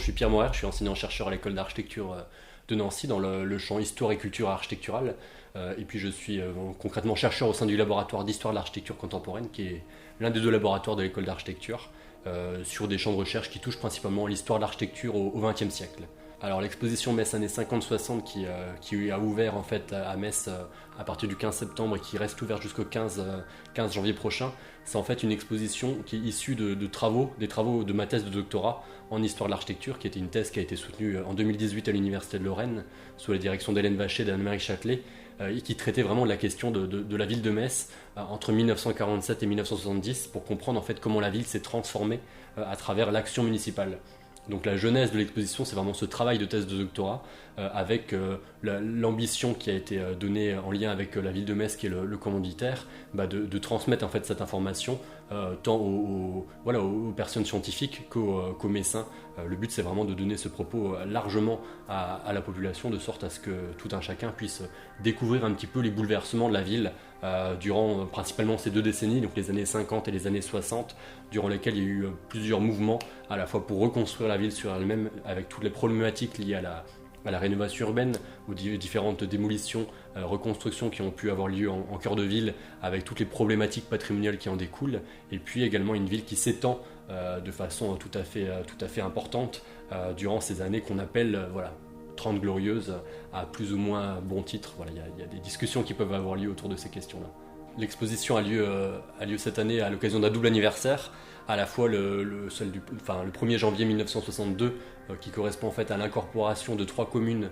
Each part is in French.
je suis Pierre Morer, je suis enseignant-chercheur à l'école d'architecture de Nancy dans le champ histoire et culture architecturale. Et puis je suis concrètement chercheur au sein du laboratoire d'histoire de l'architecture contemporaine, qui est l'un des deux laboratoires de l'école d'architecture, sur des champs de recherche qui touchent principalement l'histoire de l'architecture au XXe siècle. Alors l'exposition Metz années 50-60 qui a ouvert en fait à Metz à partir du 15 septembre et qui reste ouverte jusqu'au 15 janvier prochain, c'est en fait une exposition qui est issue des travaux de ma thèse de doctorat en histoire de l'architecture, qui était une thèse qui a été soutenue en 2018 à l'Université de Lorraine sous la direction d'Hélène Vacher et d'Anne-Marie Châtelet, et qui traitait vraiment de la question de la ville de Metz entre 1947 et 1970 pour comprendre en fait comment la ville s'est transformée à travers l'action municipale. Donc la genèse de l'exposition, c'est vraiment ce travail de thèse de doctorat avec l'ambition qui a été donnée en lien avec la ville de Metz qui est le commanditaire, de transmettre en fait cette information tant aux personnes scientifiques qu'aux Messins. Le but c'est vraiment de donner ce propos largement à la population de sorte à ce que tout un chacun puisse découvrir un petit peu les bouleversements de la ville durant principalement ces 2 décennies, donc les années 50 et les années 60, durant lesquelles il y a eu plusieurs mouvements à la fois pour reconstruire la ville sur elle-même avec toutes les problématiques liées à la rénovation urbaine, aux différentes démolitions, reconstructions qui ont pu avoir lieu en cœur de ville, avec toutes les problématiques patrimoniales qui en découlent, et puis également une ville qui s'étend de façon tout à fait importante durant ces années qu'on appelle 30 glorieuses à plus ou moins bon titre. Voilà, il y a des discussions qui peuvent avoir lieu autour de ces questions-là. L'exposition a lieu cette année à l'occasion d'un double anniversaire, à la fois le 1er janvier 1962 qui correspond en fait à l'incorporation de 3 communes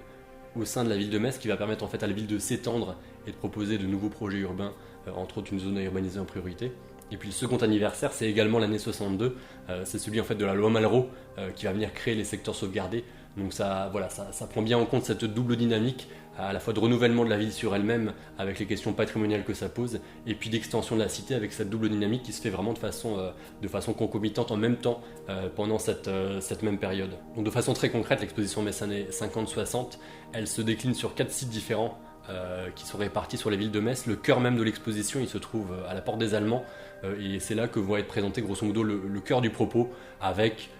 au sein de la ville de Metz, qui va permettre en fait à la ville de s'étendre et de proposer de nouveaux projets urbains, entre autres une zone à urbaniser en priorité. Et puis le second anniversaire, c'est également l'année 62, c'est celui en fait de la loi Malraux qui va venir créer les secteurs sauvegardés. Donc ça prend bien en compte cette double dynamique, à la fois de renouvellement de la ville sur elle-même avec les questions patrimoniales que ça pose, et puis d'extension de la cité avec cette double dynamique qui se fait vraiment de façon concomitante en même temps pendant cette même période. Donc de façon très concrète, l'exposition Metz années 50-60, elle se décline sur 4 sites différents qui sont répartis sur la ville de Metz. Le cœur même de l'exposition, il se trouve à la Porte des Allemands, et c'est là que va être présenté grosso modo le cœur du propos, avec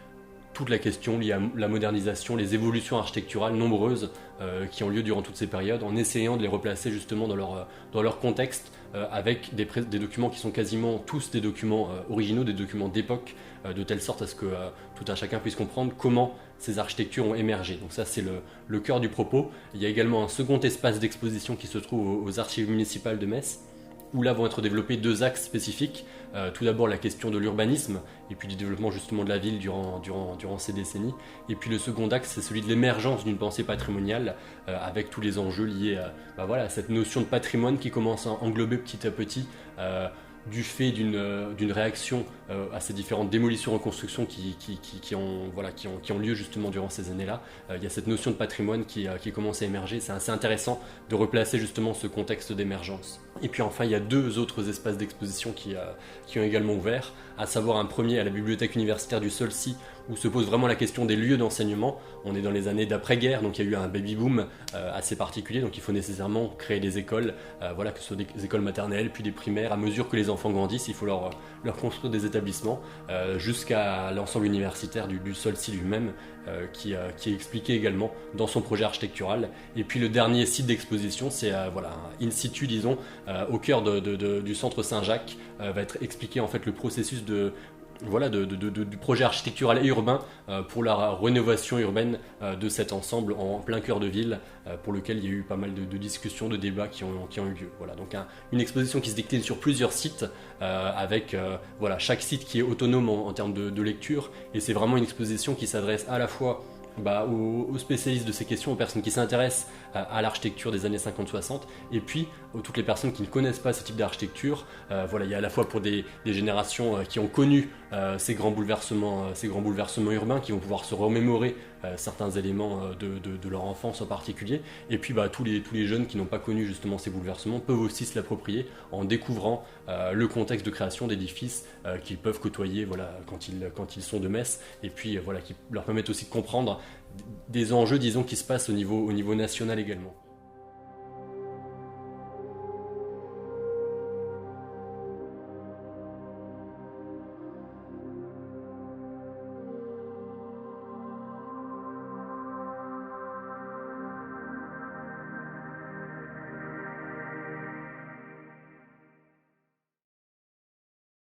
toute la question liée à la modernisation, les évolutions architecturales nombreuses qui ont lieu durant toutes ces périodes, en essayant de les replacer justement dans leur contexte, avec des documents qui sont quasiment tous des documents originaux, des documents d'époque, de telle sorte à ce que tout un chacun puisse comprendre comment ces architectures ont émergé. Donc ça c'est le cœur du propos. Il y a également un second espace d'exposition qui se trouve aux archives municipales de Metz, où là vont être développés 2 axes spécifiques. Tout d'abord la question de l'urbanisme et puis du développement justement de la ville durant ces décennies. Et puis le second axe, c'est celui de l'émergence d'une pensée patrimoniale avec tous les enjeux liés à cette notion de patrimoine qui commence à englober petit à petit, du fait d'une réaction à ces différentes démolitions reconstructions qui ont lieu justement durant ces années-là. Il y a cette notion de patrimoine qui commence à émerger. C'est assez intéressant de replacer justement ce contexte d'émergence. Et puis enfin, il y a 2 autres espaces d'exposition qui ont également ouvert, à savoir un premier à la bibliothèque universitaire du Solcy, où se pose vraiment la question des lieux d'enseignement. On est dans les années d'après-guerre, donc il y a eu un baby-boom assez particulier, donc il faut nécessairement créer des écoles, que ce soit des écoles maternelles, puis des primaires. À mesure que les enfants grandissent, il faut leur construire des établissements, jusqu'à l'ensemble universitaire du Solcy lui-même, qui est expliqué également dans son projet architectural. Et puis le dernier site d'exposition, c'est in situ, disons, au cœur du centre Saint-Jacques, va être expliqué en fait le processus du projet architectural et urbain pour la rénovation urbaine de cet ensemble en plein cœur de ville, pour lequel il y a eu pas mal de discussions, de débats qui ont eu lieu. Voilà, donc une exposition qui se décline sur plusieurs sites, avec chaque site qui est autonome en termes de lecture, et c'est vraiment une exposition qui s'adresse à la fois aux spécialistes de ces questions, aux personnes qui s'intéressent à l'architecture des années 50-60, et puis toutes les personnes qui ne connaissent pas ce type d'architecture. Il y a à la fois pour des générations qui ont connu ces grands bouleversements urbains, qui vont pouvoir se remémorer certains éléments de leur enfance en particulier, et puis tous les jeunes qui n'ont pas connu justement ces bouleversements peuvent aussi se l'approprier en découvrant le contexte de création d'édifices qu'ils peuvent côtoyer quand ils sont de Metz, et puis qui leur permettent aussi de comprendre des enjeux, disons, qui se passent au niveau national également.